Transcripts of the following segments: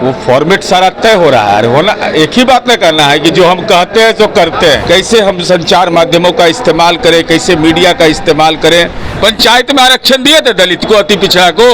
वो फॉर्मेट सारा तय हो रहा है। होना एक ही बात न करना है कि जो हम कहते हैं तो करते हैं। कैसे हम संचार माध्यमों का इस्तेमाल करें, कैसे मीडिया का इस्तेमाल करें। पंचायत में आरक्षण दिए थे दलित को, अति पिछड़ा को।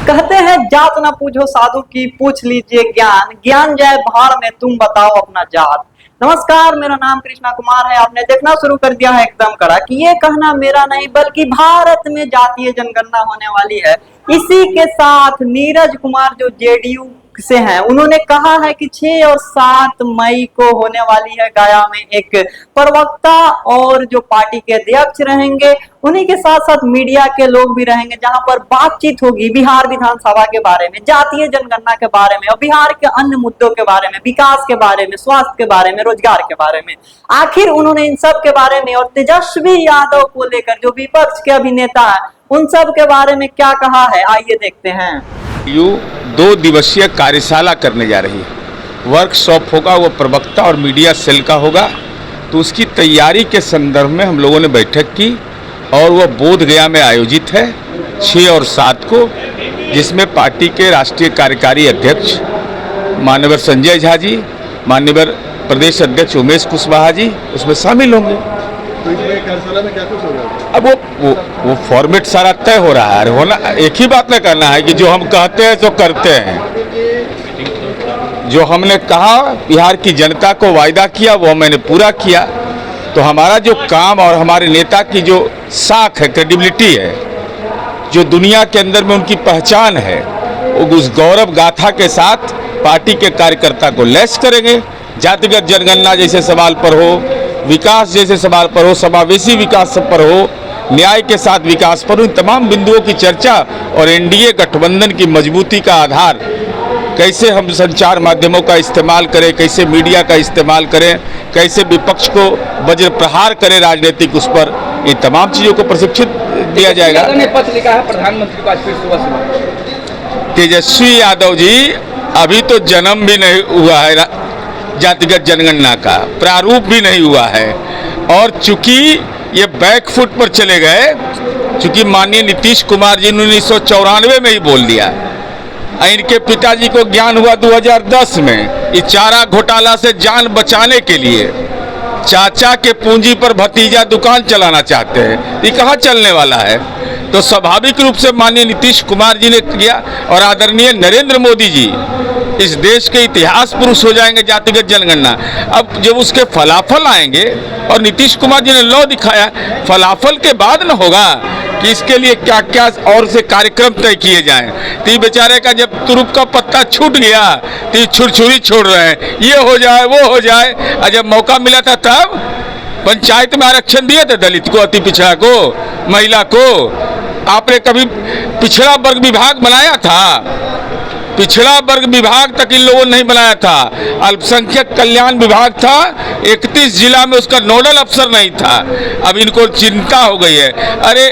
कहते हैं जात ना पूछो साधु की, पूछ लीजिए ज्ञान। ज्ञान जाए भाड़ में, तुम बताओ अपना जात। नमस्कार, मेरा नाम कृष्णा कुमार है। आपने देखना शुरू कर दिया है एकदम कड़क। ये कहना मेरा नहीं बल्कि भारत में जातीय जनगणना होने वाली है। इसी के साथ नीरज कुमार जो जेडीयू से हैं, उन्होंने कहा है कि 6 और 7 मई को होने वाली है गया में एक प्रवक्ता और जो पार्टी के अध्यक्ष रहेंगे, उन्हीं के साथ साथ मीडिया के लोग भी रहेंगे, जहां पर बातचीत होगी बिहार विधानसभा के बारे में, जातीय जनगणना के बारे में और बिहार के अन्य मुद्दों के बारे में, विकास के बारे में, स्वास्थ्य के बारे में, रोजगार के बारे में। आखिर उन्होंने इन सब के बारे में और तेजस्वी यादव को लेकर जो विपक्ष के अभिनेता है, उन सब के बारे में क्या कहा है, आइए देखते हैं। 2 दिवसीय कार्यशाला करने जा रही है। वर्कशॉप होगा, वो प्रवक्ता और मीडिया सेल का होगा। तो उसकी तैयारी के संदर्भ में हम लोगों ने बैठक की और वह बोधगया में आयोजित है 6 और 7 को, जिसमें पार्टी के राष्ट्रीय कार्यकारी अध्यक्ष माननीय संजय झा जी, माननीय प्रदेश अध्यक्ष उमेश कुशवाहा जी उसमें शामिल होंगे। तो इसमें कार्यशाला में क्या कुछ होगा? अब वो फॉर्मेट सारा तय हो रहा है। होना एक ही बात न करना है कि जो हम कहते हैं तो करते हैं। जो हमने कहा, बिहार की जनता को वायदा किया, वो मैंने पूरा किया। तो हमारा जो काम और हमारे नेता की जो साख है, क्रेडिबिलिटी है, जो दुनिया के अंदर में उनकी पहचान है, वो उस गौरव गाथा के साथ पार्टी के कार्यकर्ता को लैस करेंगे। जातिगत जनगणना जैसे सवाल पर हो, विकास जैसे सवाल पर हो, समावेशी विकास पर हो, न्याय के साथ विकास पर हो, इन तमाम बिंदुओं की चर्चा और एनडीए गठबंधन की मजबूती का आधार, कैसे हम संचार माध्यमों का इस्तेमाल करें, कैसे मीडिया का इस्तेमाल करें, कैसे विपक्ष को वज्र प्रहार करें राजनीतिक, उस पर इन तमाम चीज़ों को प्रशिक्षित दिया जाएगा। पत्र लिखा है प्रधानमंत्री को आज फिर सुबह। तेजस्वी यादव जी, अभी तो जन्म भी नहीं हुआ है जातिगत जनगणना का, प्रारूप भी नहीं हुआ है। और चूंकि ये बैकफुट पर चले गए, चूंकि माननीय नीतीश कुमार जी ने 1994 में ही बोल दिया। इनके पिताजी को ज्ञान हुआ 2010 में। इस चारा घोटाला से जान बचाने के लिए चाचा के पूंजी पर भतीजा दुकान चलाना चाहते हैं। ये कहाँ चलने वाला है? तो स्वाभाविक रूप से माननीय नीतीश कुमार जी ने किया और आदरणीय नरेंद्र मोदी जी इस देश के इतिहास पुरुष हो जाएंगे जातिगत जनगणना। अब जब उसके फलाफल आएंगे, और नीतीश कुमार जी ने लॉ दिखाया, फलाफल के बाद न होगा कि इसके लिए क्या क्या और से कार्यक्रम तय किए जाएं। तो बेचारे का जब तुरुप का पत्ता छूट गया तो छुरछुरी छोड़ रहे हैं, ये हो जाए वो हो जाए। और जब मौका मिला था तब पंचायत में आरक्षण दिए थे दलित को, अति पिछड़ा को, महिला को। आपने कभी पिछड़ा वर्ग विभाग बनाया था? पिछड़ा वर्ग विभाग तक इन लोगों ने नहीं बनाया था। अल्पसंख्यक कल्याण विभाग था, 31 जिला में उसका नोडल अफसर नहीं था। अब इनको चिंता हो गई है। अरे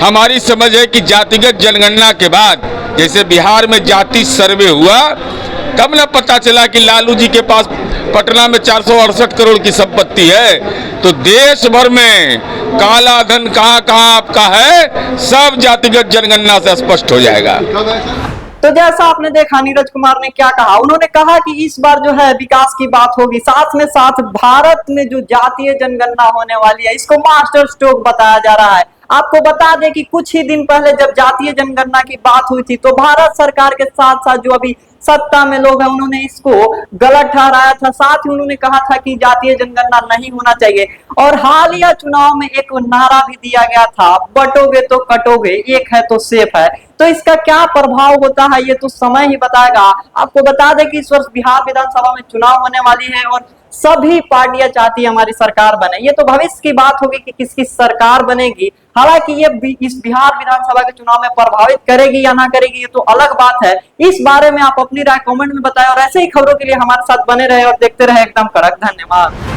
हमारी समझ है कि जातिगत जनगणना के बाद, जैसे बिहार में जाति सर्वे हुआ, तब न पता चला कि लालू जी के पास पटना में 468 करोड़ की संपत्ति है। तो देश भर में काला धन कहाँ कहाँ आपका है, सब जातिगत जनगणना से स्पष्ट हो जाएगा। तो जैसा आपने देखा नीरज कुमार ने क्या कहा, उन्होंने कहा कि इस बार जो है विकास की बात होगी, साथ में साथ भारत में जो जातीय जनगणना होने वाली है, इसको मास्टर स्ट्रोक बताया जा रहा है। आपको बता दें कि कुछ ही दिन पहले जब जातीय जनगणना की बात हुई थी, तो भारत सरकार के साथ साथ जो अभी सत्ता में लोग हैं, उन्होंने इसको गलत ठहराया था। साथ ही उन्होंने कहा था कि जातीय जनगणना नहीं होना चाहिए। और हालिया चुनाव में एक नारा भी दिया गया था, बटोगे तो कटोगे, एक है तो सेफ है। तो इसका क्या प्रभाव होता है, ये तो समय ही बताएगा। आपको बता दें कि इस वर्ष बिहार विधानसभा में चुनाव होने वाली है और सभी पार्टियां चाहती है हमारी सरकार बने। ये तो भविष्य की बात होगी कि किसकी सरकार बनेगी। हालांकि ये इस बिहार विधानसभा के चुनाव में प्रभावित करेगी या ना करेगी, ये तो अलग बात है। इस बारे में आप अपनी राय कमेंट में बताएं और ऐसे ही खबरों के लिए हमारे साथ बने रहे और देखते रहे एकदम कड़क। धन्यवाद।